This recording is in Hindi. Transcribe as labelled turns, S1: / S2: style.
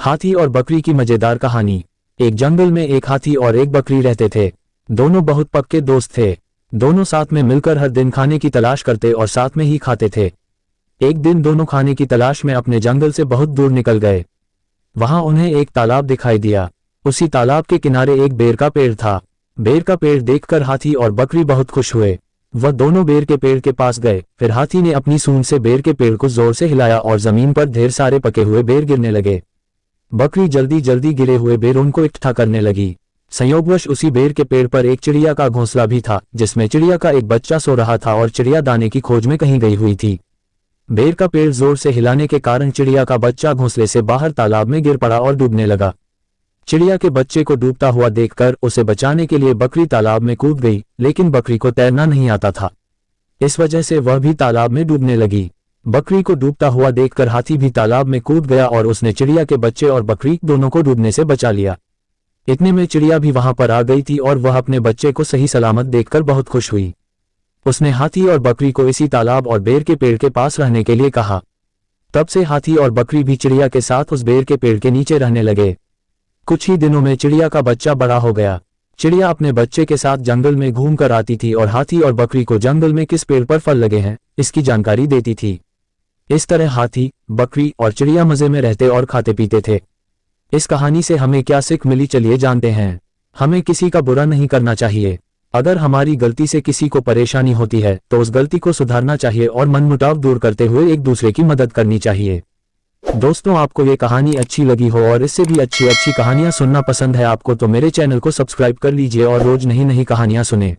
S1: हाथी और बकरी की मजेदार कहानी। एक जंगल में एक हाथी और एक बकरी रहते थे। दोनों बहुत पक्के दोस्त थे। दोनों साथ में मिलकर हर दिन खाने की तलाश करते और साथ में ही खाते थे। एक दिन दोनों खाने की तलाश में अपने जंगल से बहुत दूर निकल गए। वहां उन्हें एक तालाब दिखाई दिया। उसी तालाब के किनारे एक बेर का पेड़ था। बेर का पेड़ देखकर हाथी और बकरी बहुत खुश हुए। वह दोनों बेर के पेड़ के पास गए। फिर हाथी ने अपनी सूंड से बेर के पेड़ को जोर से हिलाया और जमीन पर ढेर सारे पके हुए बेर गिरने लगे। बकरी जल्दी जल्दी गिरे हुए बेर उनको इकट्ठा करने लगी। संयोगवश उसी बेर के पेड़ पर एक चिड़िया का घोंसला भी था, जिसमें चिड़िया का एक बच्चा सो रहा था और चिड़िया दाने की खोज में कहीं गई हुई थी। बेर का पेड़ जोर से हिलाने के कारण चिड़िया का बच्चा घोंसले से बाहर तालाब में गिर पड़ा और डूबने लगा। चिड़िया के बच्चे को डूबता हुआ देखकर उसे बचाने के लिए बकरी तालाब में कूद गई, लेकिन बकरी को तैरना नहीं आता था। इस वजह से वह भी तालाब में डूबने लगी। बकरी को डूबता हुआ देखकर हाथी भी तालाब में कूद गया और उसने चिड़िया के बच्चे और बकरी दोनों को डूबने से बचा लिया। इतने में चिड़िया भी वहां पर आ गई थी और वह अपने बच्चे को सही सलामत देखकर बहुत खुश हुई। उसने हाथी और बकरी को इसी तालाब और बेर के पेड़ के पास रहने के लिए कहा। तब से हाथी और बकरी भी चिड़िया के साथ उस बेर के पेड़ के नीचे रहने लगे। कुछ ही दिनों में चिड़िया का बच्चा बड़ा हो गया। चिड़िया अपने बच्चे के साथ जंगल में घूम कर आती थी और हाथी और बकरी को जंगल में किस पेड़ पर फल लगे हैं इसकी जानकारी देती थी। इस तरह हाथी, बकरी और चिड़िया मजे में रहते और खाते पीते थे। इस कहानी से हमें क्या सीख मिली, चलिए जानते हैं। हमें किसी का बुरा नहीं करना चाहिए। अगर हमारी गलती से किसी को परेशानी होती है तो उस गलती को सुधारना चाहिए और मनमुटाव दूर करते हुए एक दूसरे की मदद करनी चाहिए। दोस्तों, आपको ये कहानी अच्छी लगी हो और इससे भी अच्छी अच्छी कहानियां सुनना पसंद है आपको तो मेरे चैनल को सब्सक्राइब कर लीजिए और रोज नई नई कहानियां सुने।